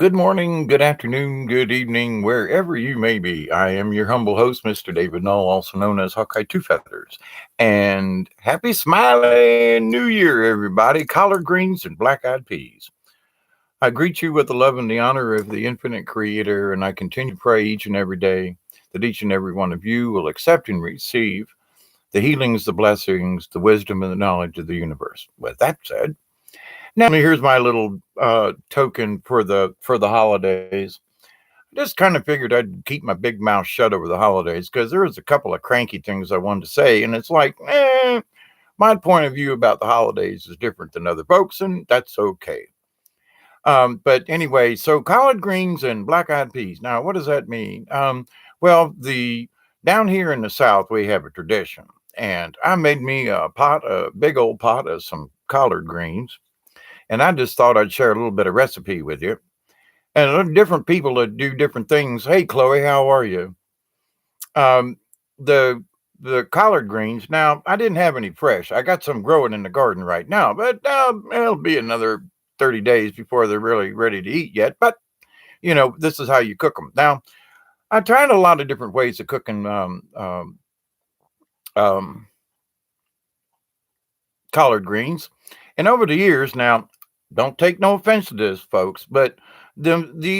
Good morning, good afternoon, good evening, wherever you may be. I am your humble host, Mr. David Null, also known as Hawkeye Two Feathers. And happy Smiley New Year, everybody. Collard greens and black-eyed peas. I greet you with the love and the honor of the infinite creator, and I continue to pray each and every day that each and every one of you will accept and receive the healings, the blessings, the wisdom, and the knowledge of the universe. With that said, now here's my little token for the holidays. Just kind of figured I'd keep my big mouth shut over the holidays because there was a couple of cranky things I wanted to say, and it's like, my point of view about the holidays is different than other folks, and that's okay. But anyway, so collard greens and black-eyed peas. Now, what does that mean? Well, the down here in the South, we have a tradition, and I made me a big old pot of some collard greens, and I just thought I'd share a little bit of recipe with you. And different people that do different things. Hey, Chloe, how are you? Um, the the collard greens. Now, I didn't have any fresh. I got some growing in the garden right now, but it'll be another 30 days before they're really ready to eat yet. But this is how you cook them. Now, I tried a lot of different ways of cooking um, collard greens, and over the years, now, don't take no offense to this, folks, but the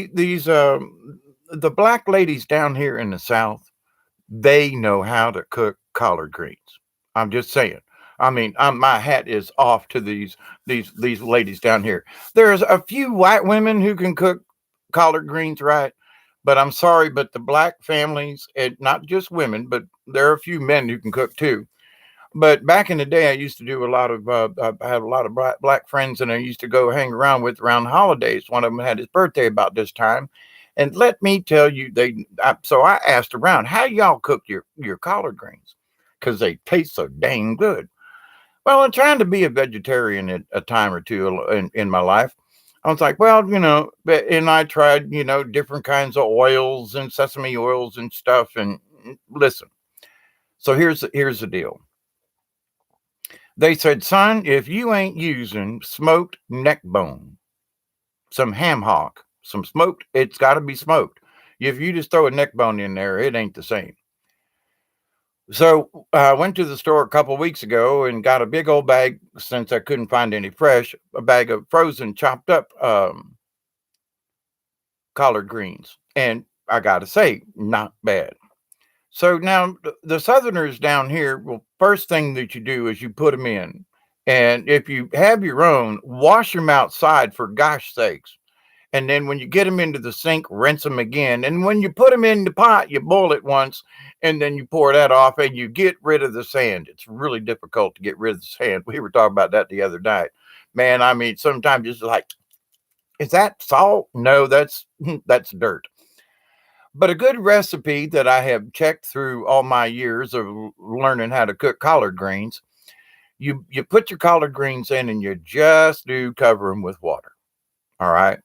black ladies down here in the South, they know how to cook collard greens. I'm just saying. I mean, my hat is off to these ladies down here. There's a few white women who can cook collard greens right, but I'm sorry, but the black families, and not just women, but there are a few men who can cook too. But back in the day, I used to do a lot of. I had a lot of black friends, and I used to go hang around with around the holidays. One of them had his birthday about this time, and let me tell you, so I asked around, how y'all cook your collard greens, because they taste so dang good. Well, I'm trying to be a vegetarian at a time or two in my life. I was like, well, and I tried, different kinds of oils and sesame oils and stuff. And listen, so here's the deal. They said, son, if you ain't using smoked neck bone, some ham hock, some smoked, it's got to be smoked. If you just throw a neck bone in there, it ain't the same. So I went to the store a couple of weeks ago and got a big old bag, since I couldn't find any fresh, a bag of frozen chopped up collard greens. And I got to say, not bad. So now the Southerners down here, well, first thing that you do is you put them in. And if you have your own, wash them outside for gosh sakes. And then when you get them into the sink, rinse them again. And when you put them in the pot, you boil it once and then you pour that off and you get rid of the sand. It's really difficult to get rid of the sand. We were talking about that the other night. Man, I mean, sometimes it's like, is that salt? No, that's that's dirt. But a good recipe that I have checked through all my years of learning how to cook collard greens, you put your collard greens in and you just do cover them with water. All right.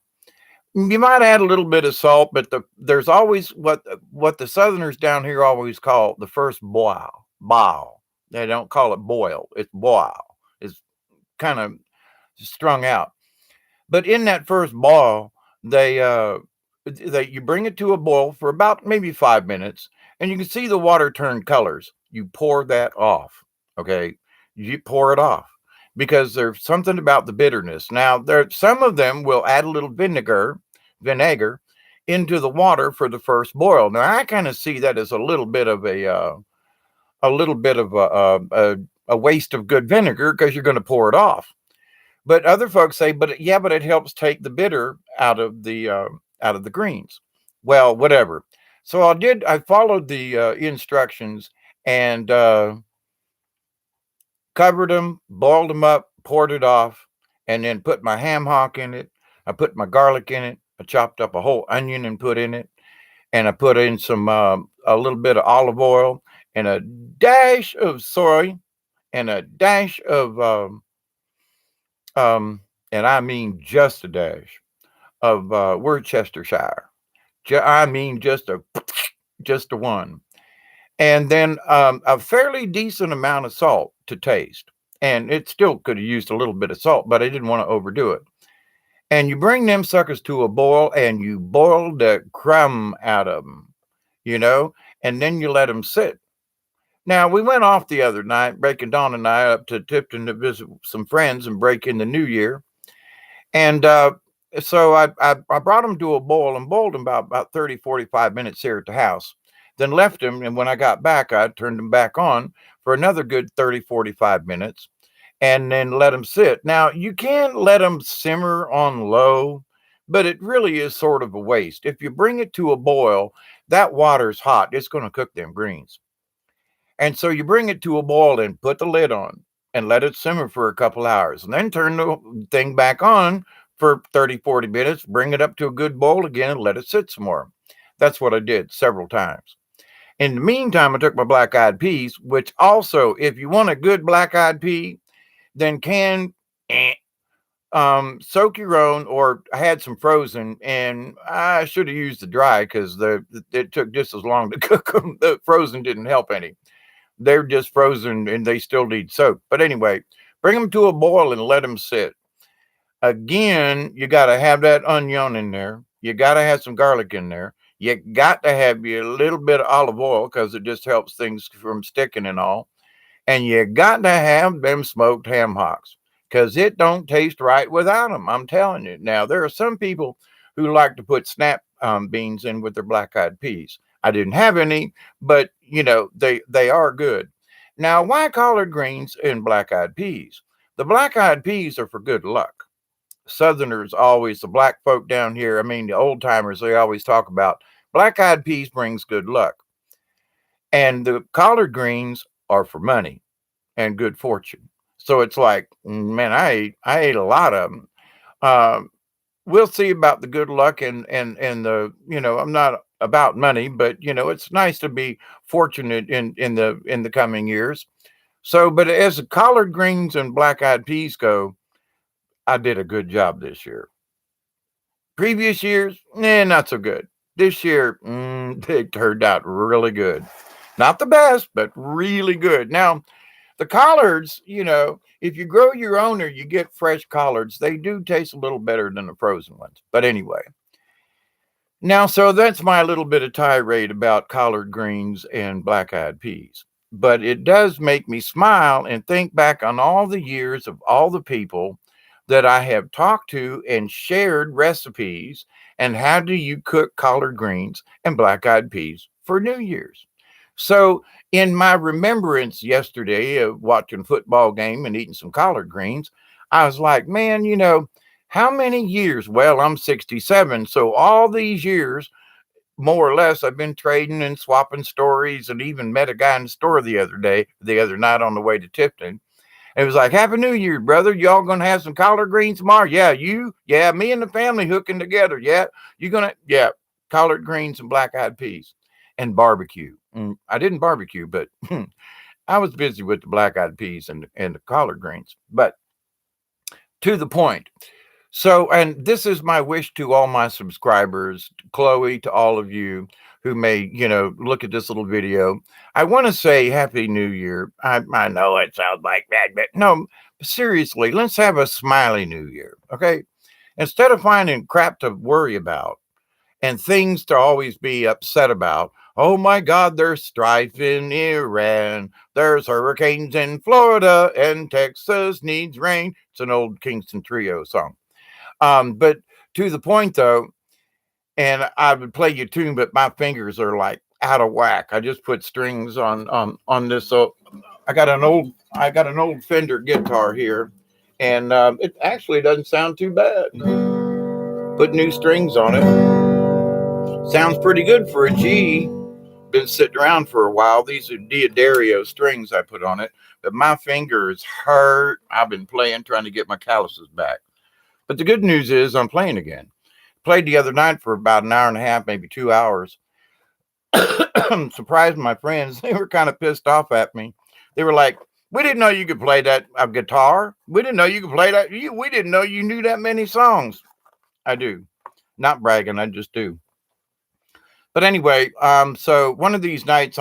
You might add a little bit of salt, but there's always what the Southerners down here always call the first boil. Boil. They don't call it boil. It's boil. It's kind of strung out. But in that first boil, they you bring it to a boil for about maybe 5 minutes, and you can see the water turn colors. You pour that off. Okay, you pour it off because there's something about the bitterness. Now, there some of them will add a little vinegar into the water for the first boil. Now, I kind of see that as a little bit of a waste of good vinegar because you're going to pour it off. But other folks say, but yeah, but it helps take the bitter out of the greens. Well, whatever. So I followed the instructions and covered them, boiled them up, poured it off, and then put my ham hock in it. I put my garlic in it. I chopped up a whole onion and put in it, and I put in some a little bit of olive oil and a dash of soy and a dash of and I mean just a dash of Worcestershire. I mean just a one, and then a fairly decent amount of salt to taste. And it still could have used a little bit of salt, but I didn't want to overdo it. And you bring them suckers to a boil and you boil the crumb out of them, you know, and then you let them sit. Now, we went off the other night, breaking Dawn and I up to Tipton to visit some friends and break in the new year. And so I brought them to a boil and boiled them about 30, 45 minutes here at the house. Then left them. And when I got back, I turned them back on for another good 30, 45 minutes and then let them sit. Now, you can let them simmer on low, but it really is sort of a waste. If you bring it to a boil, that water's hot. It's going to cook them greens. And so you bring it to a boil and put the lid on and let it simmer for a couple hours and then turn the thing back on for 30, 40 minutes, bring it up to a good boil again and let it sit some more. That's what I did several times. In the meantime, I took my black eyed peas, which also, if you want a good black eyed pea, then soak your own, or I had some frozen and I should have used the dry because it took just as long to cook them. The frozen didn't help any. They're just frozen and they still need soak. But anyway, bring them to a boil and let them sit. Again, you got to have that onion in there. You got to have some garlic in there. You got to have a little bit of olive oil because it just helps things from sticking and all. And you got to have them smoked ham hocks because it don't taste right without them. I'm telling you. Now, there are some people who like to put snap beans in with their black-eyed peas. I didn't have any, but they are good. Now, why collard greens and black-eyed peas? The black-eyed peas are for good luck. Southerners always, the black folk down here, I mean, the old timers, they always talk about black-eyed peas brings good luck. And the collard greens are for money and good fortune. So it's like, man, I ate a lot of them. We'll see about the good luck and the, I'm not about money, but it's nice to be fortunate in the coming years. So, but as the collard greens and black eyed peas go, I did a good job this year. Previous years, not so good. This year, they turned out really good. Not the best, but really good. Now, the collards, if you grow your own or you get fresh collards, they do taste a little better than the frozen ones. But anyway, now, so that's my little bit of tirade about collard greens and black eyed peas. But it does make me smile and think back on all the years of all the people that I have talked to and shared recipes and how do you cook collard greens and black eyed peas for New Year's. So, in my remembrance yesterday of watching a football game and eating some collard greens, I was like, man, how many years? Well, I'm 67. So, all these years, more or less, I've been trading and swapping stories and even met a guy in the store the other night on the way to Tipton. It was like, Happy New Year, brother. Y'all gonna have some collard greens tomorrow? Yeah, you? Yeah, me and the family hooking together. Yeah, you gonna? Yeah, collard greens and black eyed peas and barbecue. I didn't barbecue, but I was busy with the black eyed peas and the collard greens. But to the point. So, and this is my wish to all my subscribers, Chloe, to all of you who may, look at this little video. I want to say Happy New Year. I know it sounds like that, but no, seriously, let's have a smiley New Year, okay? Instead of finding crap to worry about and things to always be upset about. Oh my God, there's strife in Iran. There's hurricanes in Florida, and Texas needs rain. It's an old Kingston Trio song. But to the point though, and I would play you a tune, but my fingers are like out of whack. I just put strings on this. So I got an old Fender guitar here, and it actually doesn't sound too bad. Put new strings on it. Sounds pretty good for a G. Been sitting around for a while. These are Diodario strings I put on it, but my fingers hurt. I've been playing, trying to get my calluses back. But the good news is I'm playing again. Played the other night for about an hour and a half, maybe 2 hours. Surprised my friends. They were kind of pissed off at me. They were like, we didn't know you could play that guitar. We didn't know you could play that. We didn't know you knew that many songs. I do. Not bragging, I just do. But anyway, so one of these nights,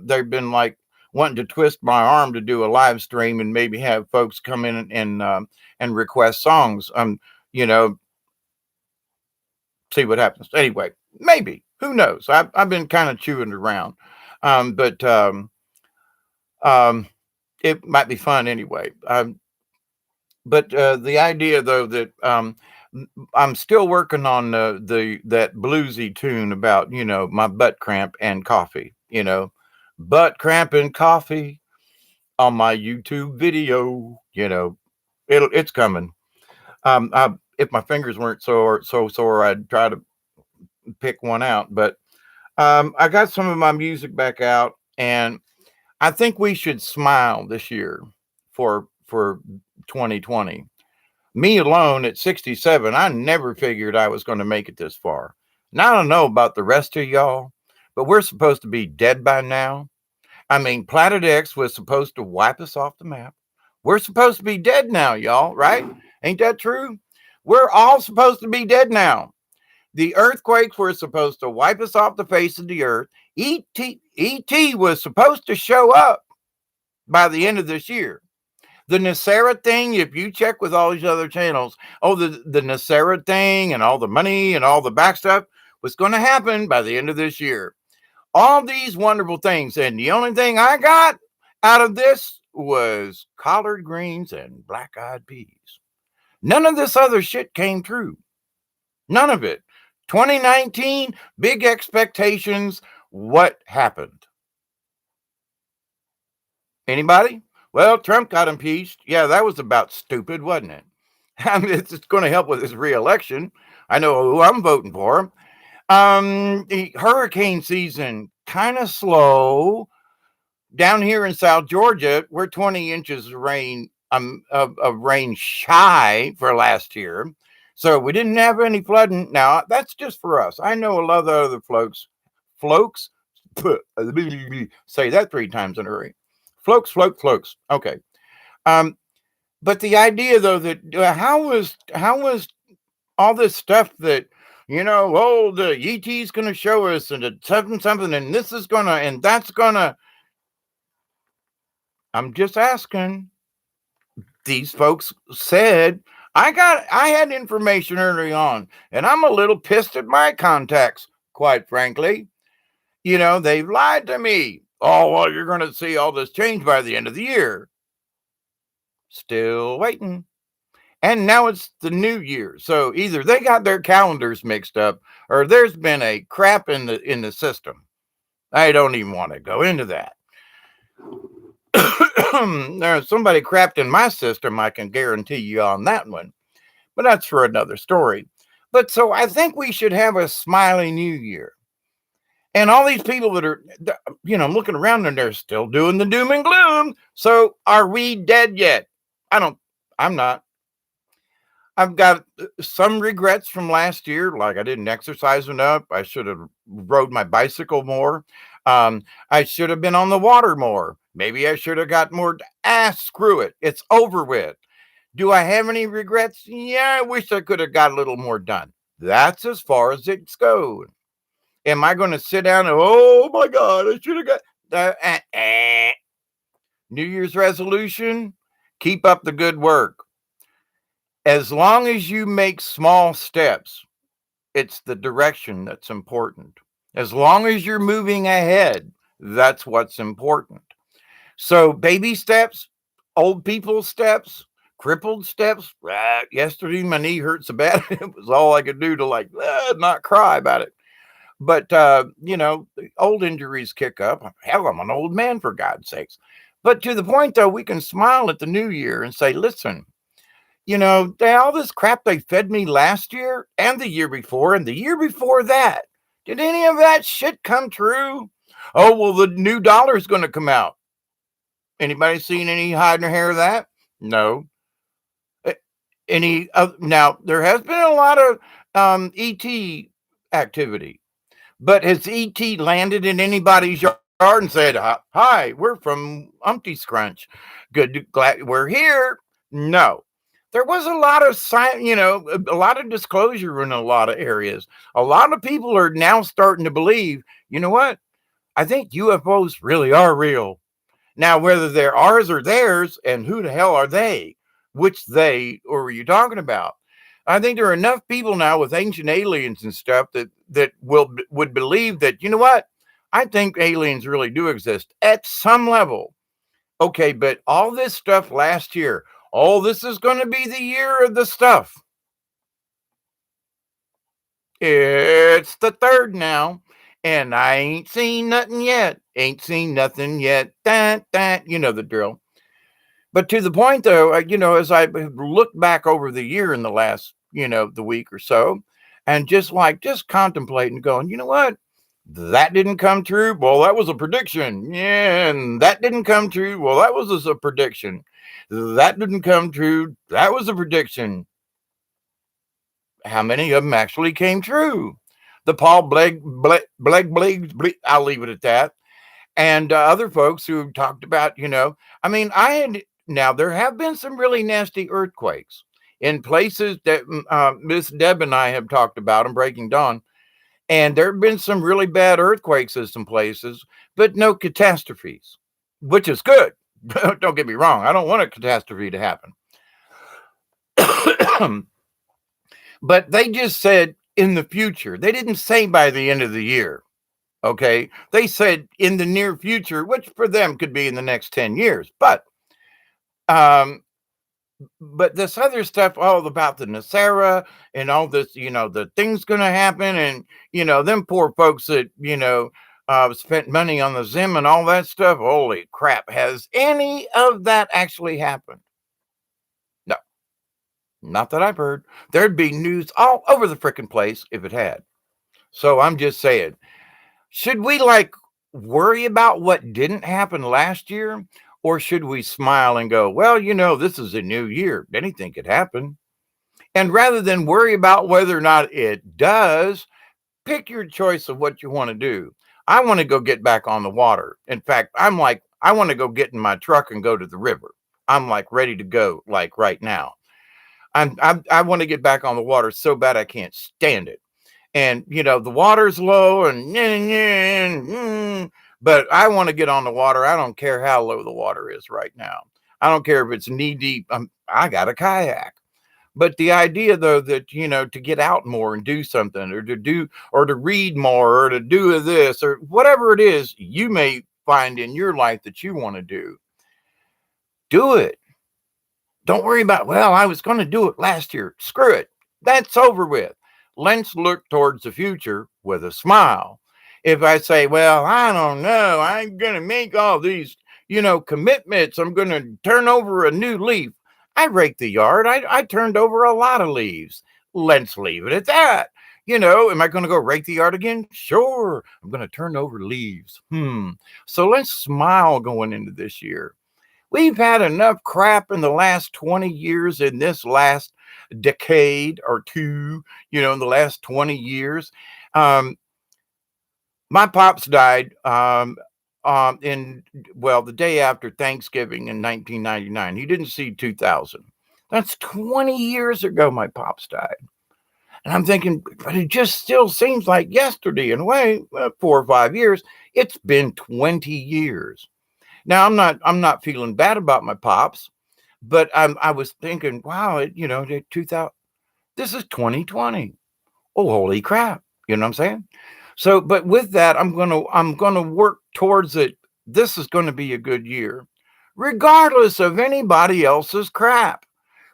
they've been like wanting to twist my arm to do a live stream and maybe have folks come in and request songs. see what happens. Anyway, maybe. Who knows? I've been kind of chewing it around. But um, it might be fun anyway. But the idea, though, that I'm still working on that bluesy tune about, my butt cramp and coffee, butt cramp and coffee on my YouTube video, it's coming. If my fingers weren't so sore, I'd try to pick one out. But I got some of my music back out, and I think we should smile this year for 2020. Me alone at 67, I never figured I was going to make it this far. Now I don't know about the rest of y'all, but we're supposed to be dead by now. I mean, Planet X was supposed to wipe us off the map. We're supposed to be dead now, y'all, right? Ain't that true? We're all supposed to be dead now. The earthquakes were supposed to wipe us off the face of the earth. ET was supposed to show up by the end of this year. The Nasera thing, if you check with all these other channels, the Nasera thing and all the money and all the back stuff was going to happen by the end of this year. All these wonderful things. And the only thing I got out of this was collard greens and black-eyed peas. None of this other shit came true. None of it. 2019, big expectations. What happened? Anybody? Well, Trump got impeached. Yeah, that was about stupid, wasn't it? I mean, it's going to help with his reelection. I know who I'm voting for. The hurricane season, kind of slow. Down here in South Georgia, we're 20 inches of rain shy for last year. So we didn't have any flooding. Now, that's just for us. I know a lot of other folks, say that 3 times in a hurry. Floats. Okay. But the idea, though, that how was all this stuff that, the ET's going to show us and something, and this is going to, and that's going to. I'm just asking. These folks said, I had information early on, and I'm a little pissed at my contacts, quite frankly. They've lied to me. Oh, well, you're going to see all this change by the end of the year. Still waiting. And now it's the new year. So either they got their calendars mixed up or there's been a crap in the system. I don't even want to go into that. There's somebody crapped in my system, I can guarantee you on that one. But that's for another story. But so I think we should have a smiley new year. And all these people that are, looking around and they're still doing the doom and gloom. So are we dead yet? I'm not. I've got some regrets from last year, like I didn't exercise enough. I should have rode my bicycle more. I should have been on the water more. Maybe I should have got more. Screw it. It's over with. Do I have any regrets? Yeah, I wish I could have got a little more done. That's as far as it's going. Am I going to sit down and, oh my God, I should have got New Year's resolution? Keep up the good work. As long as you make small steps, it's the direction that's important. As long as you're moving ahead, that's what's important. So baby steps, old people steps, crippled steps. Yesterday, my knee hurt so bad. It was all I could do to not cry about it. But, old injuries kick up. Hell, I'm an old man, for God's sakes. But to the point, though, we can smile at the new year and say, listen, all this crap they fed me last year and the year before and the year before that, did any of that shit come true? Oh, well, the new dollar is going to come out. Anybody seen any hide in their hair of that? No. Now, there has been a lot of ET activity. But has ET landed in anybody's yard and said, hi, we're from Umpty Scrunch. Glad we're here? No. There was a lot of a lot of disclosure in a lot of areas. A lot of people are now starting to believe, you know what? I think UFOs really are real. Now, whether they're ours or theirs, and who the hell are they? Which they, or are you talking about? I think there are enough people now with ancient aliens and stuff that would believe that, you know what? I think aliens really do exist at some level. Okay, but all this stuff last year, oh, this is going to be the year of the stuff. It's the third now, and I ain't seen nothing yet. Ain't seen nothing yet. That, you know the drill. But to the point, though, as I looked back over the year in the last, the week or so, and just contemplating, going, you know what? That didn't come true. Well, that was a prediction. Yeah, and that didn't come true. Well, that was a prediction. That didn't come true. That was a prediction. How many of them actually came true? The Paul Blake, I'll leave it at that. And other folks who talked about, now there have been some really nasty earthquakes in places that Miss Deb and I have talked about in Breaking Dawn. And there have been some really bad earthquakes in some places, but no catastrophes, which is good. Don't get me wrong. I don't want a catastrophe to happen. But they just said in the future. They didn't say by the end of the year. Okay. They said in the near future, which for them could be in the next 10 years. Um, but this other stuff, all about the Nasara and all this, the things going to happen. And, them poor folks that, spent money on the Zim and all that stuff. Holy crap. Has any of that actually happened? No, not that I've heard. There'd be news all over the freaking place if it had. So I'm just saying, should we worry about what didn't happen last year? Or should we smile and go, well, this is a new year. Anything could happen. And rather than worry about whether or not it does, pick your choice of what you want to do. I want to go get back on the water. In fact, I want to go get in my truck and go to the river. I'm ready to go right now. I want to get back on the water so bad I can't stand it. And, the water's low but I want to get on the water. I don't care how low the water is right now. I don't care if it's knee deep. I got a kayak. But the idea, though, that, to get out more and do something or to read more or to do this or whatever it is you may find in your life that you want to do it. Don't worry about, well, I was going to do it last year. Screw it. That's over with. Let's look towards the future with a smile. If I say, well, I don't know, I'm going to make all these, commitments. I'm going to turn over a new leaf. I raked the yard. I turned over a lot of leaves. Let's leave it at that. Am I going to go rake the yard again? Sure. I'm going to turn over leaves. So let's smile going into this year. We've had enough crap in the last 20 years in this last decade or two, in the last 20 years. My pops died the day after Thanksgiving in 1999. He didn't see 2000. That's 20 years ago my pops died. And I'm thinking, but it just still seems like yesterday in a way, 4 or 5 years. It's been 20 years. Now I'm not feeling bad about my pops, but I was thinking, wow, 2000. This is 2020. Oh, holy crap! You know what I'm saying? So, but with that, I'm gonna work towards it. This is going to be a good year, regardless of anybody else's crap.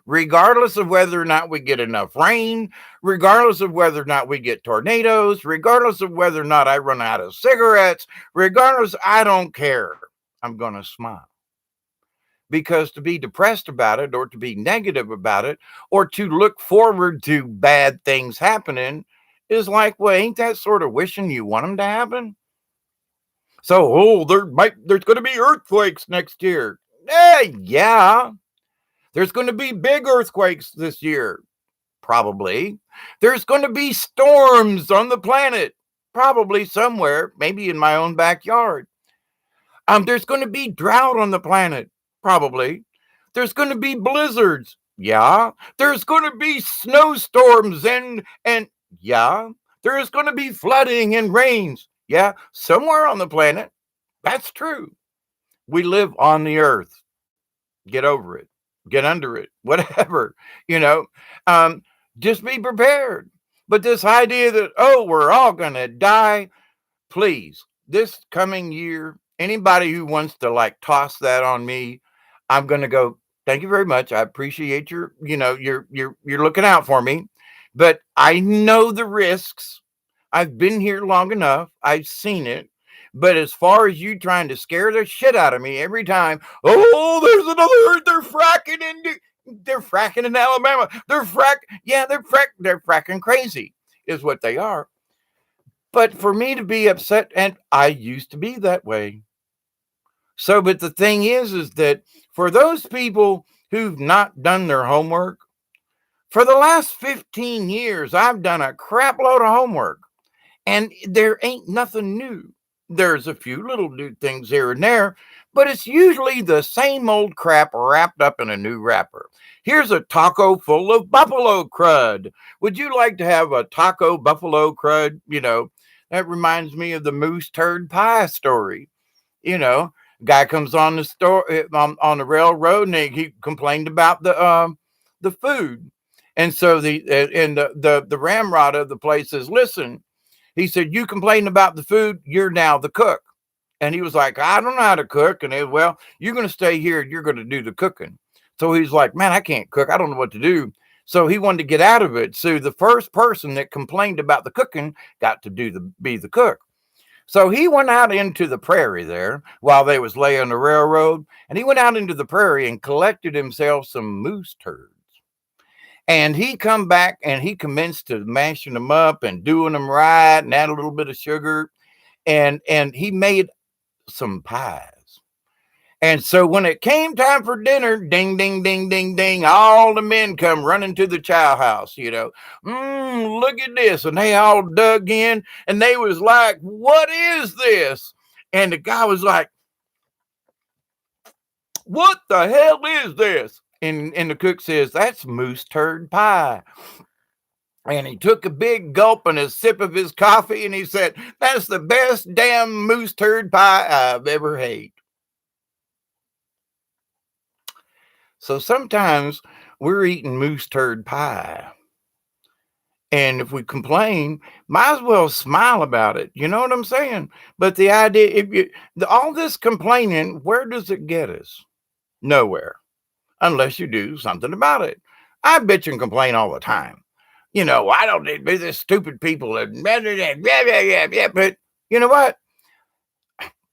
Regardless of whether or not we get enough rain, regardless of whether or not we get tornadoes, regardless of whether or not I run out of cigarettes, regardless, I don't care. I'm going to smile. Because to be depressed about it or to be negative about it or to look forward to bad things happening is well, ain't that sort of wishing you want them to happen? So, there's going to be earthquakes next year. Yeah. There's going to be big earthquakes this year. Probably. There's going to be storms on the planet. Probably somewhere, maybe in my own backyard. There's going to be drought on the planet. Probably. There's going to be blizzards. Yeah. There's going to be snowstorms and yeah. There's going to be flooding and rains. Yeah. Somewhere on the planet. That's true. We live on the earth. Get over it. Get under it. Whatever. Just be prepared. But this idea that, oh, we're all going to die, please, this coming year, anybody who wants to like toss that on me, I'm going to go, thank you very much. I appreciate you're looking out for me, but I know the risks. I've been here long enough. I've seen it. But as far as you trying to scare the shit out of me every time, oh, there's another, they're fracking in Alabama. They're fracking crazy is what they are. But for me to be upset, and I used to be that way. So, but the thing is that for those people who've not done their homework, for the last 15 years, I've done a crap load of homework. And there ain't nothing new. There's a few little new things here and there, but it's usually the same old crap wrapped up in a new wrapper. Here's a taco full of buffalo crud. Would you like to have a taco buffalo crud? That reminds me of the moose turd pie story. Guy comes on the store on the railroad, and he complained about the food. And so the ramrod of the place says, listen, he said, you complain about the food, you're now the cook. And he was like, I don't know how to cook. And well, you're going to stay here. You're going to do the cooking. So he's like, man, I can't cook. I don't know what to do. So he wanted to get out of it. So the first person that complained about the cooking got to be the cook. So he went out into the prairie there while they was laying the railroad. And he went out into the prairie and collected himself some moose turds. And he come back and he commenced to mashing them up and doing them right and add a little bit of sugar. And he made some pies. And so when it came time for dinner, ding, ding, ding, ding, ding, all the men come running to the chow house, look at this. And they all dug in and they was like, what is this? And the guy was like, what the hell is this? And the cook says, that's moose turd pie. And he took a big gulp and a sip of his coffee, and he said, that's the best damn moose turd pie I've ever had. So sometimes we're eating moose turd pie. And if we complain, might as well smile about it. You know what I'm saying? But the idea, all this complaining, where does it get us? Nowhere. Unless you do something about it. I bitch and complain all the time. I don't need this stupid people. But you know what?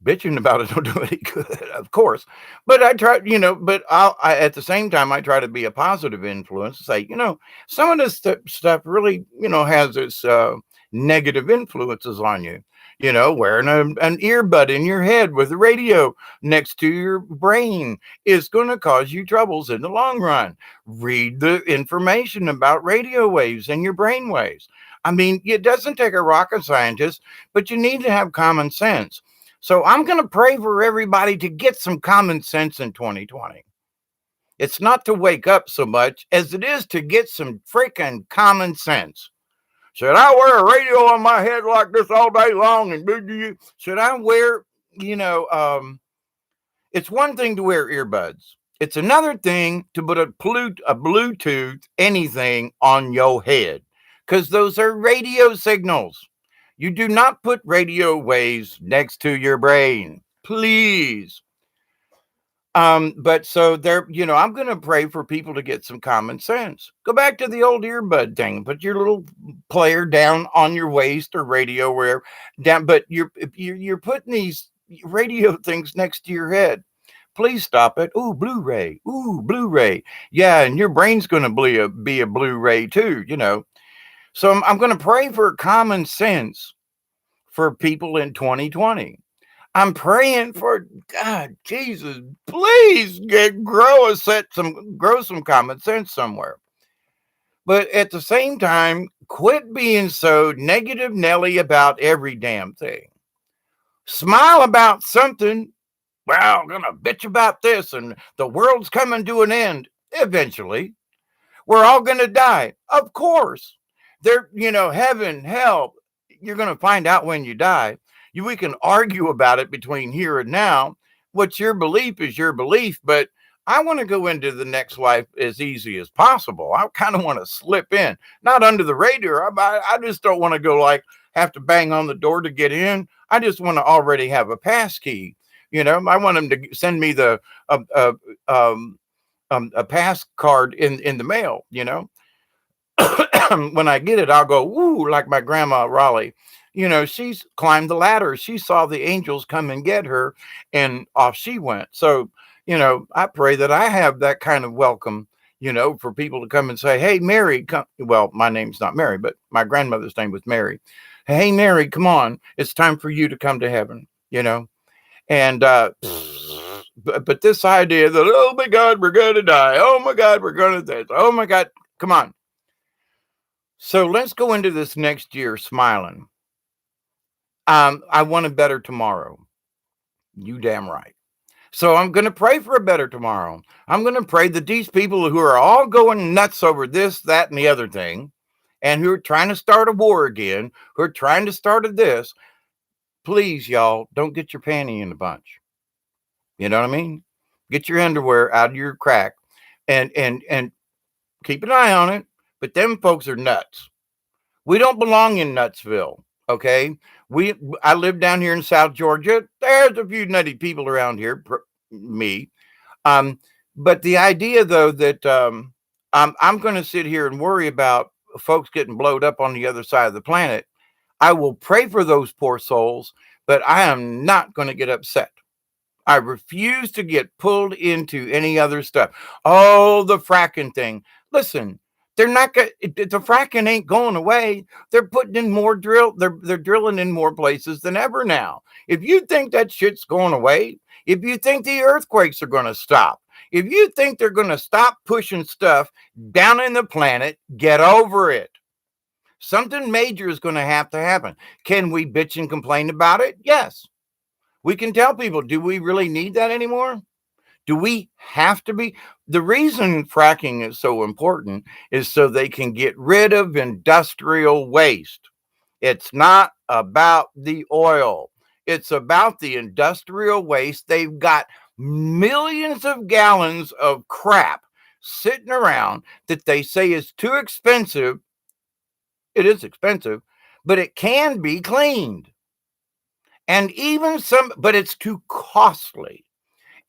Bitching about it don't do any good, of course. But I try, but at the same time, I try to be a positive influence. Say, some of this stuff really, has its negative influences on you. Wearing an earbud in your head with the radio next to your brain is going to cause you troubles in the long run. Read the information about radio waves and your brain waves. I mean, it doesn't take a rocket scientist, but you need to have common sense. So I'm going to pray for everybody to get some common sense in 2020. It's not to wake up so much as it is to get some freaking common sense. Should I wear a radio on my head like this all day long? And should I wear, it's one thing to wear earbuds. It's another thing to put a Bluetooth anything on your head, because those are radio signals. You do not put radio waves next to your brain, please. But so there, I'm going to pray for people to get some common sense. Go back to the old earbud thing. Put your little player down on your waist or radio wherever down. But you're putting these radio things next to your head. Please stop it. Ooh, Blu-ray. Ooh, Blu-ray. Yeah, and your brain's going to be a Blu-ray too. So I'm going to pray for common sense for people in 2020. I'm praying for God, Jesus, please grow some common sense somewhere. But at the same time, quit being so negative Nelly about every damn thing. Smile about something. Well, I'm gonna bitch about this, and the world's coming to an end eventually. We're all gonna die, of course. Heaven, hell. You're gonna find out when you die. We can argue about it between here and now. What's your belief is your belief, but I want to go into the next life as easy as possible. I kind of want to slip in, not under the radar. I just don't want to go like have to bang on the door to get in. I just want to already have a pass key. I want them to send me the um, a pass card in the mail. When I get it, I'll go, woo, like my grandma Raleigh. She's climbed the ladder. She saw the angels come and get her, and off she went. So, I pray that I have that kind of welcome, for people to come and say, hey, Mary, come. Well, my name's not Mary, but my grandmother's name was Mary. Hey, Mary, come on. It's time for you to come to heaven. And, but this idea that, oh my God, we're going to die. Oh my God, we're going to this. Oh my God, come on. So let's go into this next year smiling. I want a better tomorrow. You damn right. So I'm going to pray for a better tomorrow. I'm going to pray that these people who are all going nuts over this, that, and the other thing, and who are trying to start a war again, who are trying to start this, please, y'all, don't get your panty in a bunch. You know what I mean? Get your underwear out of your crack and keep an eye on it. But them folks are nuts. We don't belong in Nutsville. Okay. I live down here in South Georgia. There's a few nutty people around here, me. But the idea though, that I'm going to sit here and worry about folks getting blowed up on the other side of the planet. I will pray for those poor souls, but I am not going to get upset. I refuse to get pulled into any other stuff. Oh, the fracking thing. Listen, they're not going. The fracking ain't going away. They're putting in more drill. They're drilling in more places than ever now. If you think that shit's going away, if you think the earthquakes are going to stop, if you think they're going to stop pushing stuff down in the planet, get over it. Something major is going to happen. Can we bitch and complain about it? Yes. We can tell people, do we really need that anymore? Do we have to be? The reason fracking is so important is so they can get rid of industrial waste. It's not about the oil. It's about the industrial waste. They've got millions of gallons of crap sitting around that they say is too expensive. It is expensive, but it can be cleaned. And but it's too costly.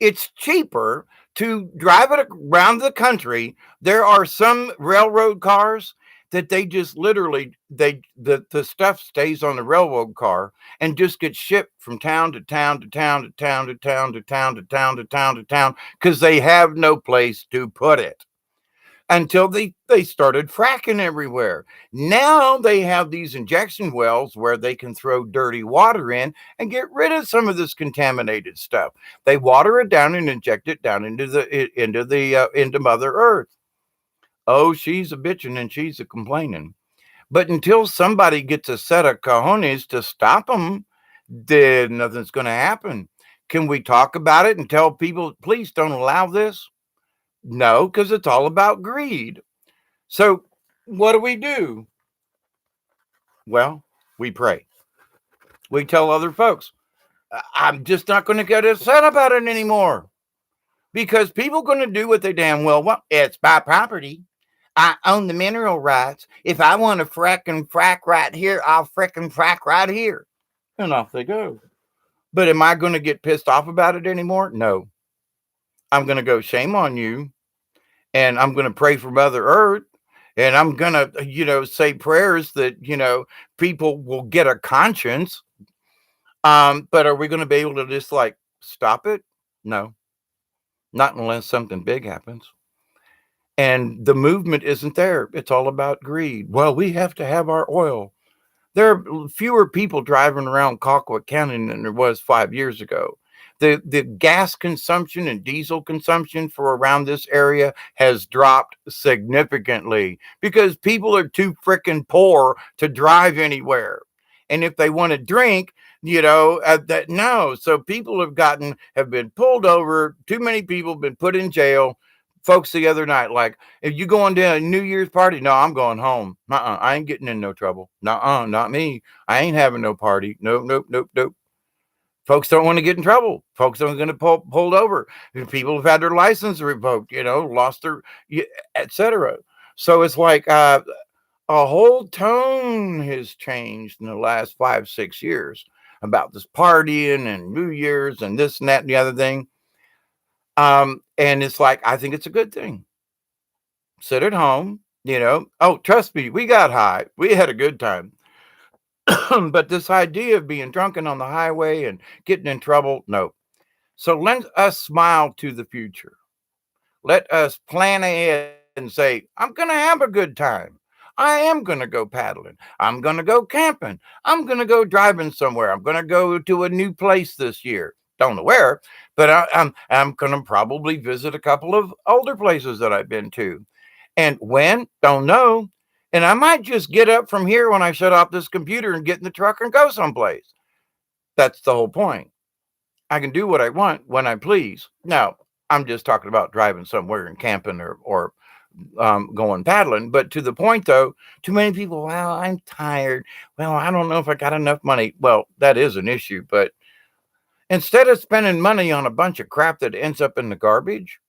It's cheaper to drive it around the country. There are some railroad cars that they just literally, the stuff stays on the railroad car and just gets shipped from town to town to town to town to town to town to town to town to town because they have no place to put it. Until they started fracking everywhere. Now they have these injection wells where they can throw dirty water in and get rid of some of this contaminated stuff. They water it down and inject it down into Mother Earth. Oh, she's a bitching and she's a complaining. But until somebody gets a set of cojones to stop them, then nothing's going to happen. Can we talk about it and tell people, please don't allow this? No, because it's all about greed. So what do? Well, we pray. We tell other folks, I'm just not going to get upset about it anymore. Because people are going to do what they damn well want. It's my property. I own the mineral rights. If I want to frickin' frack right here, I'll frickin' frack right here. And off they go. But am I going to get pissed off about it anymore? No. I'm going to go, shame on you. And I'm going to pray for Mother Earth. And I'm going to, say prayers that, people will get a conscience. But are we going to be able to just like stop it? No, not unless something big happens. And the movement isn't there. It's all about greed. Well, we have to have our oil. There are fewer people driving around Colquitt County than there was 5 years ago. The gas consumption and diesel consumption for around this area has dropped significantly because people are too freaking poor to drive anywhere. And if they want to drink, no. So people have been pulled over. Too many people have been put in jail. Folks the other night, like, if you going to a New Year's party? No, I'm going home. I ain't getting in no trouble. Not me. I ain't having no party. Nope. Folks don't want to get in trouble. Folks don't going to pulled over. People have had their license revoked, lost their, etc. So it's like a whole tone has changed in the last 5-6 years about this partying and New Year's and this and that and the other thing. And it's like, I think it's a good thing. Sit at home, Oh, trust me, we got high. We had a good time. But this idea of being drunken on the highway and getting in trouble, no. So let us smile to the future. Let us plan ahead and say, I'm going to have a good time. I am going to go paddling. I'm going to go camping. I'm going to go driving somewhere. I'm going to go to a new place this year. Don't know where, but I'm going to probably visit a couple of older places that I've been to. And when? Don't know. And I might just get up from here when I shut off this computer and get in the truck and go someplace. That's the whole point. I can do what I want when I please. Now, I'm just talking about driving somewhere and camping or going paddling. But to the point, though, too many people, well, I'm tired. Well, I don't know if I got enough money. Well, that is an issue. But instead of spending money on a bunch of crap that ends up in the garbage,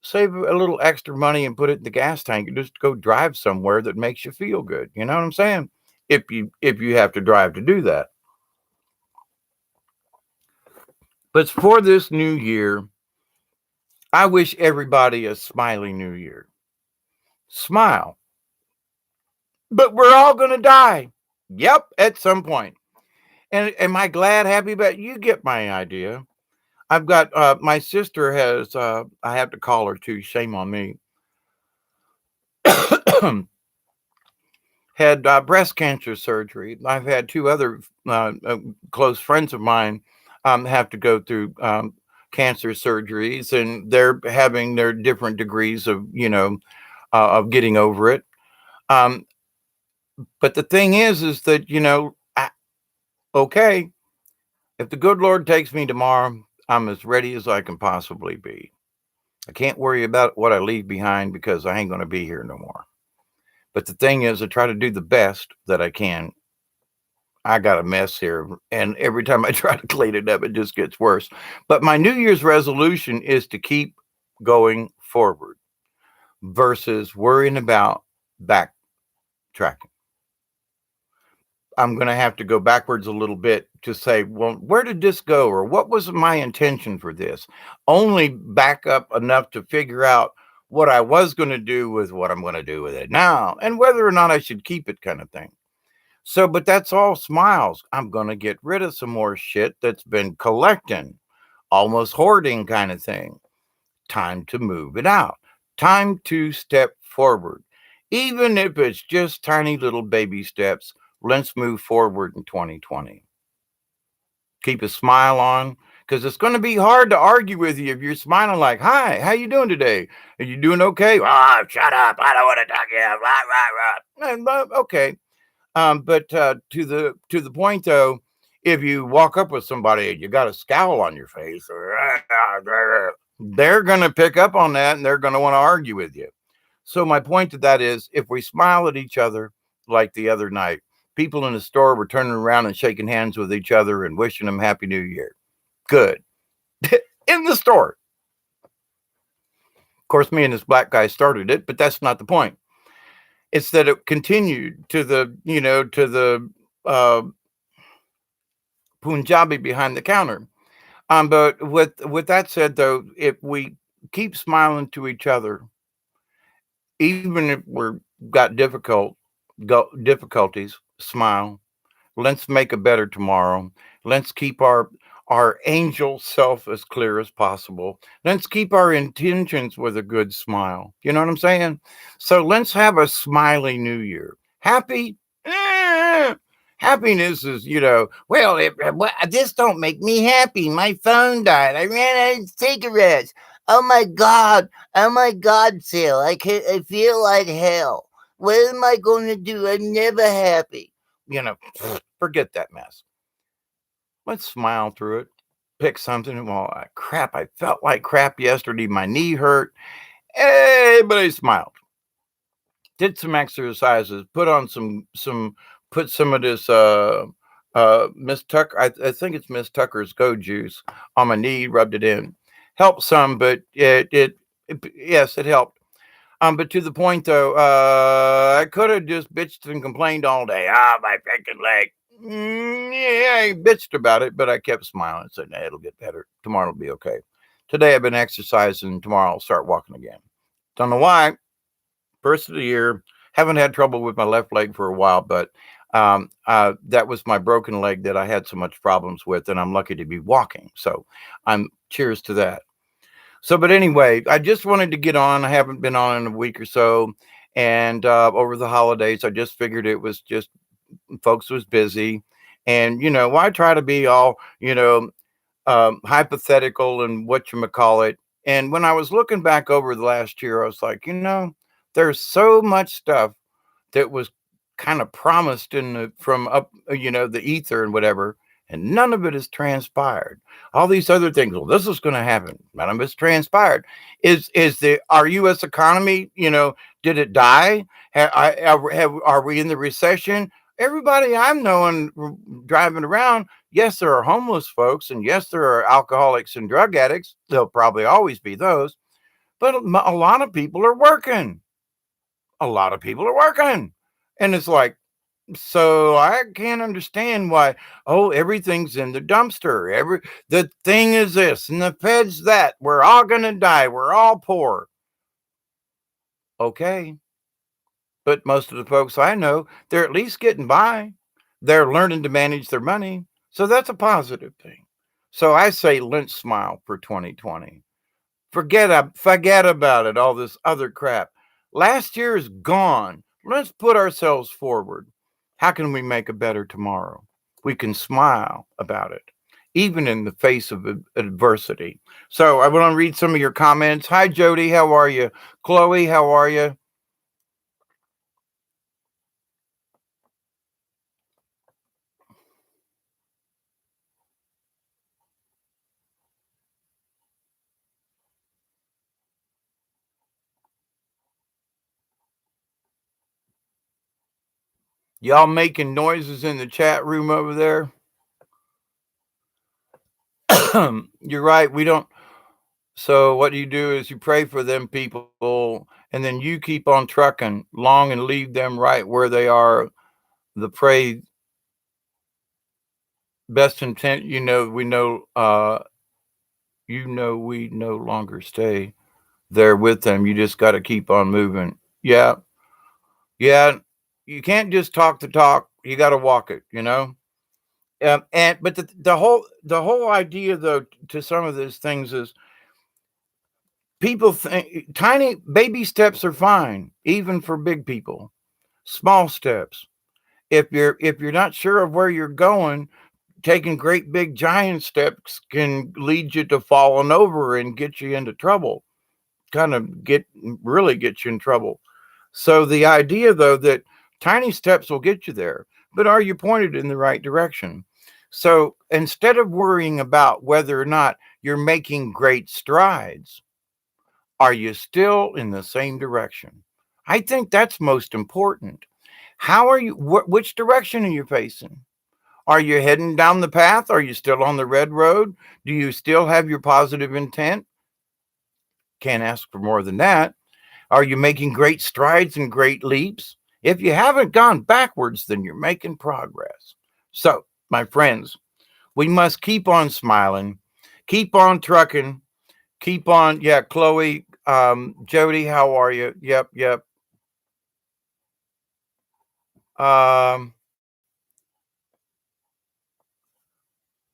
save a little extra money and put it in the gas tank and just go drive somewhere that makes you feel good. You know what I'm saying? If you have to drive to do that. But for this new year, I wish everybody a smiley new year. Smile. But we're all going to die. Yep, at some point. And am I glad, happy about you get my idea? I've got my sister has I have to call her too, shame on me. Had breast cancer surgery. I've had two other close friends of mine have to go through cancer surgeries, and they're having their different degrees of getting over it. But the thing is that okay, if the good Lord takes me tomorrow, I'm as ready as I can possibly be. I can't worry about what I leave behind because I ain't going to be here no more. But the thing is, I try to do the best that I can. I got a mess here, and every time I try to clean it up, it just gets worse. But my New Year's resolution is to keep going forward versus worrying about backtracking. I'm going to have to go backwards a little bit to say, well, where did this go? Or what was my intention for this? Only back up enough to figure out what I was going to do with what I'm going to do with it now and whether or not I should keep it, kind of thing. So, but that's all smiles. I'm going to get rid of some more shit that's been collecting, almost hoarding kind of thing. Time to move it out. Time to step forward. Even if it's just tiny little baby steps, let's move forward in 2020. Keep a smile on, because it's going to be hard to argue with you if you're smiling like, hi, how you doing today? Are you doing okay? Oh, shut up. I don't want to talk to you. Right. Okay. But to the point, though, if you walk up with somebody and you got a scowl on your face, they're going to pick up on that and they're going to want to argue with you. So my point to that is, if we smile at each other like the other night, people in the store were turning around and shaking hands with each other and wishing them Happy New Year. Good. In the store. Of course, me and this black guy started it, but that's not the point. It's that it continued to the Punjabi behind the counter. But with that said, though, if we keep smiling to each other, even if we're got difficulties, smile. Let's make a better tomorrow. Let's keep our angel self as clear as possible. Let's keep our intentions with a good smile. You know what I'm saying? So let's have a smiley new year. Happy? Happiness is, well, this don't make me happy. My phone died. I ran out of cigarettes. Oh my God, Phil. I feel like hell. What am I going to do? I'm never happy. Forget that mess. Let's smile through it. Pick something. Well, crap, I felt like crap yesterday. My knee hurt. Hey, but I smiled. Did some exercises. Put some of this Miss Tucker, I think it's Miss Tucker's Go Juice on my knee, rubbed it in. Helped some, but yes, it helped. But to the point though, I could have just bitched and complained all day. Ah, my freaking leg. Yeah, I bitched about it, but I kept smiling and said, nah, it'll get better. Tomorrow will be okay. Today I've been exercising. Tomorrow I'll start walking again. Don't know why. First of the year. Haven't had trouble with my left leg for a while, but that was my broken leg that I had so much problems with, and I'm lucky to be walking. So I'm cheers to that. So, but anyway, I just wanted to get on. I haven't been on in a week or so, and over the holidays, I just figured it was just folks was busy, and why try to be all hypothetical and what you call it. And when I was looking back over the last year, I was like, there's so much stuff that was kind of promised in from up, the ether and whatever, and none of it has transpired. All these other things, well, this is going to happen. None of it's transpired. Is the our U.S. economy, did it die? Are we in the recession? Everybody I'm knowing driving around, yes, there are homeless folks, and yes, there are alcoholics and drug addicts. There'll probably always be those, but a lot of people are working. A lot of people are working. And it's like, so I can't understand why, oh, everything's in the dumpster. The thing is this and the Fed's that. We're all gonna die. We're all poor. Okay. But most of the folks I know, they're at least getting by. They're learning to manage their money. So that's a positive thing. So I say let's smile for 2020. Forget about it, all this other crap. Last year is gone. Let's put ourselves forward. How can we make a better tomorrow? We can smile about it, even in the face of adversity. So I want to read some of your comments. Hi, Jody. How are you? Chloe, how are you? Y'all making noises in the chat room over there? You're right. We don't. So what you do is you pray for them people, and then you keep on trucking long and leave them right where they are. The pray best intent, we no longer stay there with them. You just got to keep on moving. Yeah, yeah. You can't just talk the talk. You got to walk it. And but the whole idea though to some of these things is people think tiny baby steps are fine, even for big people. Small steps. If you're not sure of where you're going, taking great big giant steps can lead you to falling over and get you into trouble. Kind of really get you in trouble. So the idea though that tiny steps will get you there, but are you pointed in the right direction? So instead of worrying about whether or not you're making great strides, are you still in the same direction? I think that's most important. How are you? Which direction are you facing? Are you heading down the path? Are you still on the red road? Do you still have your positive intent? Can't ask for more than that. Are you making great strides and great leaps? If you haven't gone backwards, then you're making progress. So, my friends, we must keep on smiling, keep on trucking, keep on. Yeah, Chloe, Jody, how are you? Yep, yep. Um,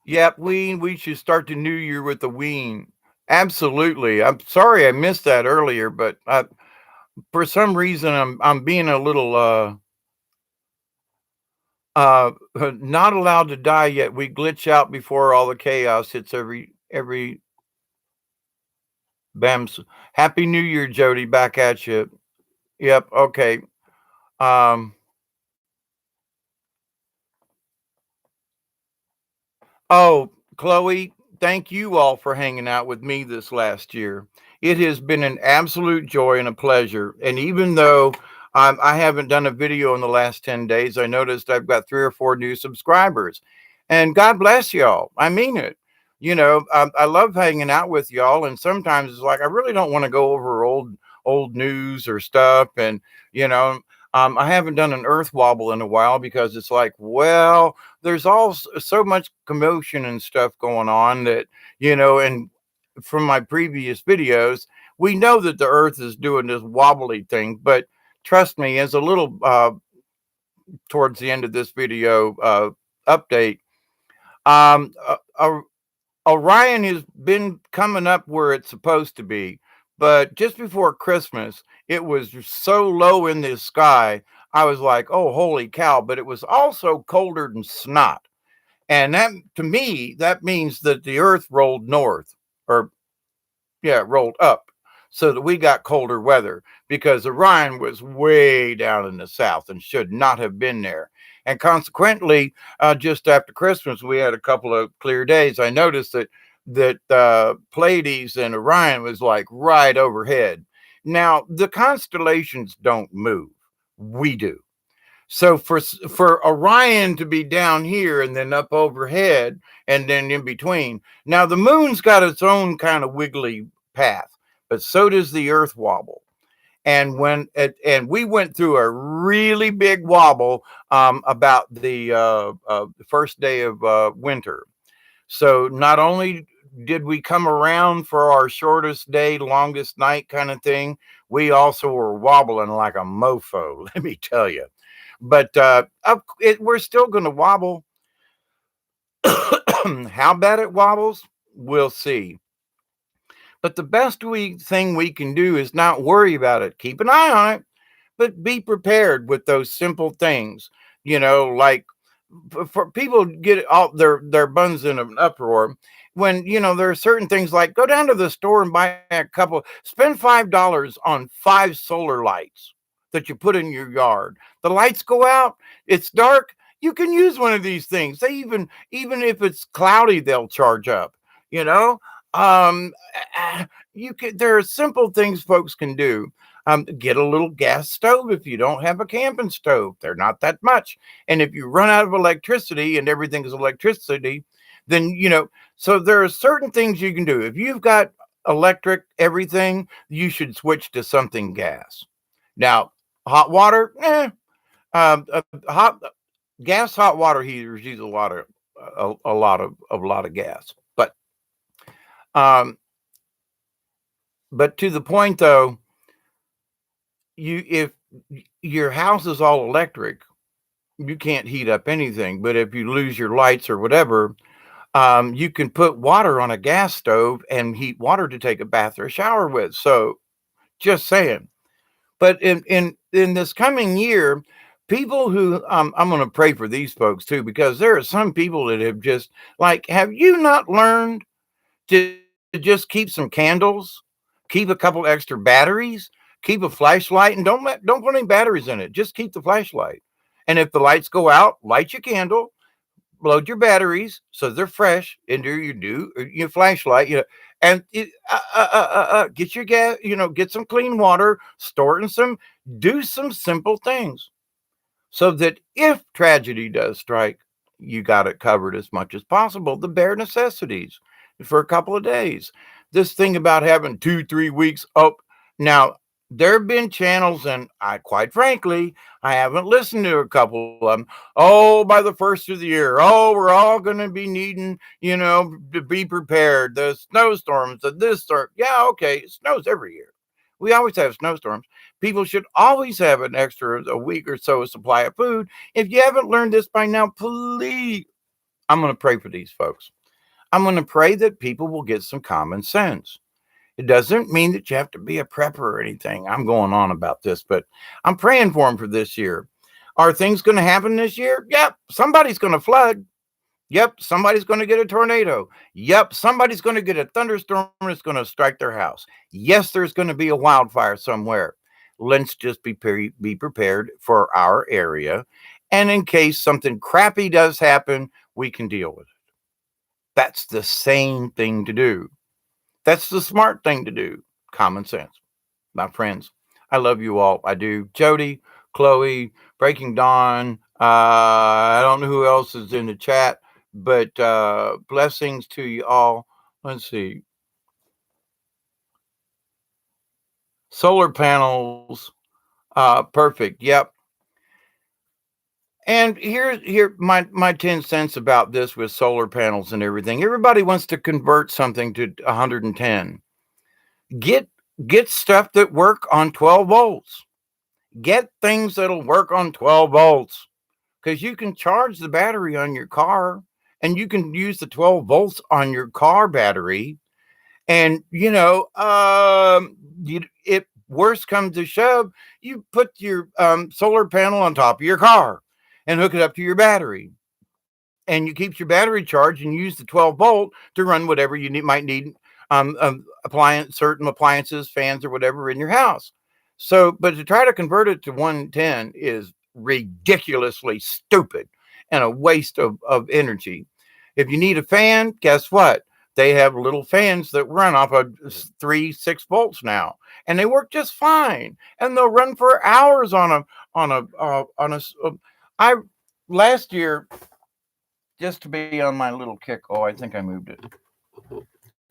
Yep, we should start the new year with the ween. Absolutely. I'm sorry I missed that earlier, but for some reason I'm being a little not allowed to die yet. We glitch out before all the chaos hits every bams. Happy New Year, Jody. Back at you. Yep. Okay. Um. Oh, Chloe, thank you all for hanging out with me this last year. It has been an absolute joy and a pleasure. And even though I haven't done a video in the last 10 days. I noticed I've got 3 or 4 new subscribers. And God bless y'all. I mean it. I love hanging out with y'all. And sometimes it's like I really don't want to go over old news or stuff. And you know, I haven't done an earth wobble in a while because it's like, well, there's all so much commotion and stuff going on that, and from my previous videos, we know that the earth is doing this wobbly thing, but trust me, as a little towards the end of this video update, Orion has been coming up where it's supposed to be, but just before Christmas, it was so low in the sky. I was like, oh, holy cow. But it was also colder than snot. And that, to me, that means that the earth rolled north, or yeah, rolled up, so that we got colder weather because Orion was way down in the south and should not have been there. And consequently, just after Christmas, we had a couple of clear days. I noticed that Pleiades and Orion was like right overhead. Now the constellations don't move; we do. So for Orion to be down here and then up overhead and then in between. Now the moon's got its own kind of wiggly path, but so does the earth wobble. And we went through a really big wobble about the first day of winter. So not only did we come around for our shortest day, longest night kind of thing, we also were wobbling like a mofo, let me tell you. But we're still going to wobble. How bad it wobbles, we'll see. But the best thing we can do is not worry about it. Keep an eye on it, but be prepared with those simple things. Like for people get all their buns in an uproar when there are certain things like go down to the store and buy a couple, spend $5 on 5 solar lights that you put in your yard. The lights go out, it's dark, you can use one of these things. They even if it's cloudy, they'll charge up, you know. Um you can there are simple things folks can do. Get a little gas stove if you don't have a camping stove. They're not that much. And if you run out of electricity and everything is electricity, then, so there are certain things you can do. If you've got electric, everything, you should switch to something gas. Now, hot water, hot hot water heaters use a lot of gas. Um, but to the point though, if your house is all electric, you can't heat up anything. But if you lose your lights or whatever, you can put water on a gas stove and heat water to take a bath or a shower with. So just saying. But in this coming year, people who I'm going to pray for these folks too, because there are some people that have just like, have you not learned to just keep some candles, keep a couple extra batteries, keep a flashlight, and don't put any batteries in it. Just keep the flashlight. And if the lights go out, light your candle, load your batteries so they're fresh into your flashlight, and get your gas, get some clean water, store it in some, do some simple things so that if tragedy does strike, you got it covered as much as possible. The bare necessities for a couple of days. This thing about having 2-3 weeks. Oh, now there have been channels, and I, quite frankly, I haven't listened to a couple of them. Oh, by the first of the year, oh, we're all going to be needing, to be prepared. The snowstorms, this storm. Yeah, okay, it snows every year. We always have snowstorms. People should always have an extra a week or so supply of food. If you haven't learned this by now, please, I'm going to pray for these folks. I'm going to pray that people will get some common sense. It doesn't mean that you have to be a prepper or anything. I'm going on about this, but I'm praying for them for this year. Are things going to happen this year? Yep. Somebody's going to flood. Yep. Somebody's going to get a tornado. Yep. Somebody's going to get a thunderstorm that's going to strike their house. Yes, there's going to be a wildfire somewhere. Let's just be prepared for our area. And in case something crappy does happen, we can deal with it. That's the same thing to do. That's the smart thing to do. Common sense, my friends. I love you all. I do. Jody, Chloe, Breaking Dawn. I don't know who else is in the chat, but blessings to you all. Let's see. Solar panels. Perfect. Yep. And here my 10 cents about this with solar panels and everything. Everybody wants to convert something to 110. Get get stuff that work on 12 volts. Get things that'll work on 12 volts because you can charge the battery on your car and you can use the 12 volts on your car battery. And if worse comes to shove, you put your solar panel on top of your car and hook it up to your battery, and you keep your battery charged and use the 12 volt to run whatever you might need, certain appliances, fans, or whatever in your house. So, but to try to convert it to 110 is ridiculously stupid and a waste of energy. If you need a fan, guess what? They have little fans that run off of 6 volts now, and they work just fine, and they'll run for hours on a. I last year, just to be on my little kick. Oh, I think I moved it.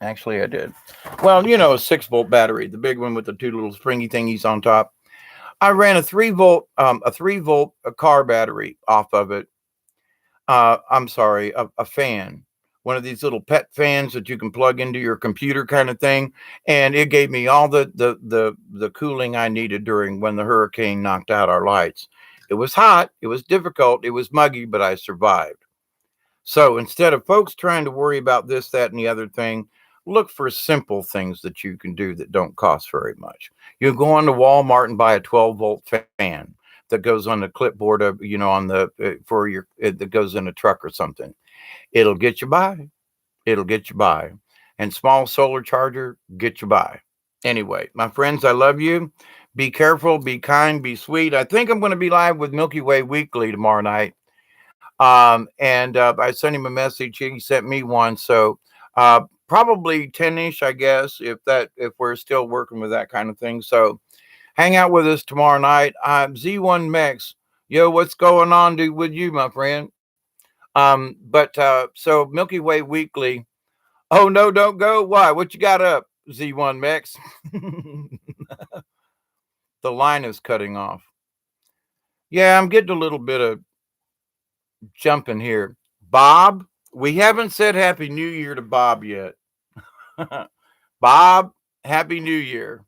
Actually, I did. Well, a 6 volt battery, the big one with the two little springy thingies on top. I ran a 3 volt, a car battery off of it. I'm sorry, a fan, one of these little pet fans that you can plug into your computer kind of thing, and it gave me all the cooling I needed during when the hurricane knocked out our lights. It was hot, it was difficult, it was muggy, but I survived. So instead of folks trying to worry about this, that, and the other thing, look for simple things that you can do that don't cost very much. You go on to Walmart and buy a 12-volt fan that goes on the clipboard of, on the for your that goes in a truck or something. It'll get you by. It'll get you by. And small solar charger get you by. Anyway, my friends, I love you. Be careful, be kind, be sweet. I think I'm going to be live with Milky Way Weekly tomorrow night. And I sent him a message. He sent me one. So probably 10-ish, I guess, if we're still working with that kind of thing. So hang out with us tomorrow night. I'm Z1 Mex. Yo, what's going on, dude, with you, my friend? So Milky Way Weekly. Oh no, don't go. Why? What you got up, Z1 Mex? The line is cutting off. Yeah, I'm getting a little bit of jumping here. Bob, we haven't said Happy New Year to Bob yet. Bob, Happy New Year.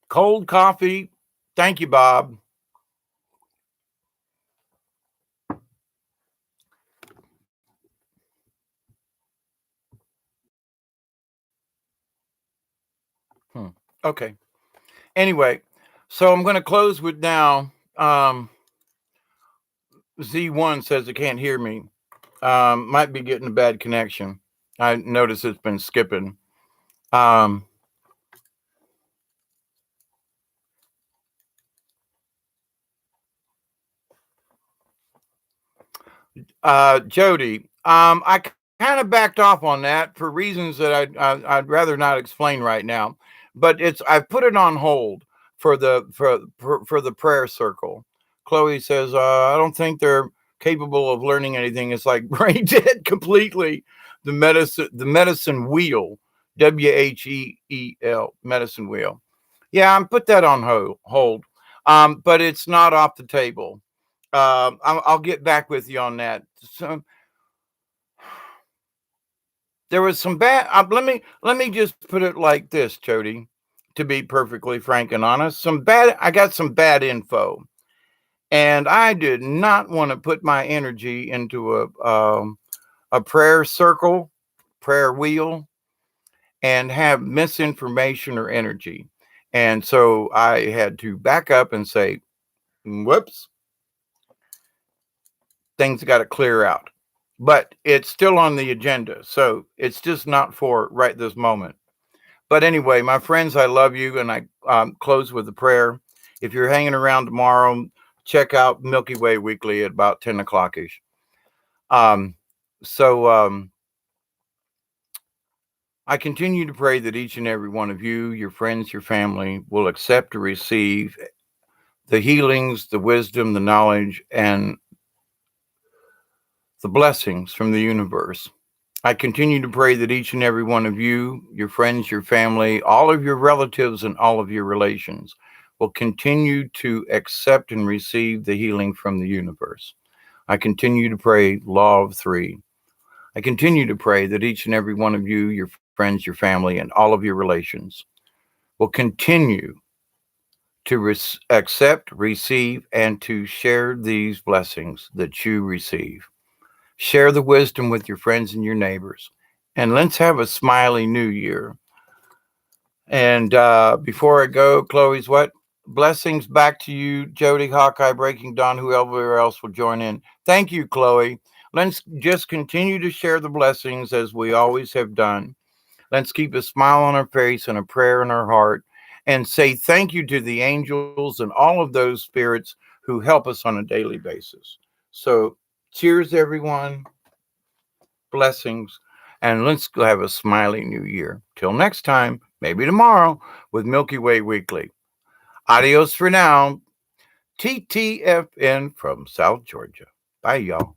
Cold coffee. Thank you, Bob. Okay. Anyway, so I'm going to close with now. Z1 says it can't hear me. Might be getting a bad connection. I notice it's been skipping. Jody, I kind of backed off on that for reasons that I'd rather not explain right now. But I've put it on hold for the prayer circle. Chloe says I don't think they're capable of learning anything. It's like brain dead completely. The medicine wheel, WHEEL, medicine wheel. Yeah, I'm put that on hold. But it's not off the table. I'll get back with you on that. So, there was some bad. Let me just put it like this, Jody. To be perfectly frank and honest, I got some bad info, and I did not want to put my energy into a prayer circle, prayer wheel, and have misinformation or energy. And so I had to back up and say, "Whoops, things got to clear out." But it's still on the agenda. So it's just not for right this moment. But anyway, my friends, I love you. And I close with a prayer. If you're hanging around tomorrow, check out Milky Way Weekly at about 10 o'clock ish. So I continue to pray that each and every one of you, your friends, your family, will accept or receive the healings, the wisdom, the knowledge, and the blessings from the universe. I continue to pray that each and every one of you, your friends, your family, all of your relatives, and all of your relations will continue to accept and receive the healing from the universe. I continue to pray, Law of Three. I continue to pray that each and every one of you, your friends, your family, and all of your relations will continue to accept, receive, and to share these blessings that you receive. Share the wisdom with your friends and your neighbors. And let's have a smiley new year. And before I go, Chloe's what? Blessings back to you, Jody, Hawkeye, Breaking Dawn, whoever else will join in. Thank you, Chloe. Let's just continue to share the blessings as we always have done. Let's keep a smile on our face and a prayer in our heart and say thank you to the angels and all of those spirits who help us on a daily basis. So, cheers, everyone. Blessings. And let's have a smiley new year. Till next time, maybe tomorrow with Milky Way Weekly. Adios for now. TTFN from South Georgia. Bye, y'all.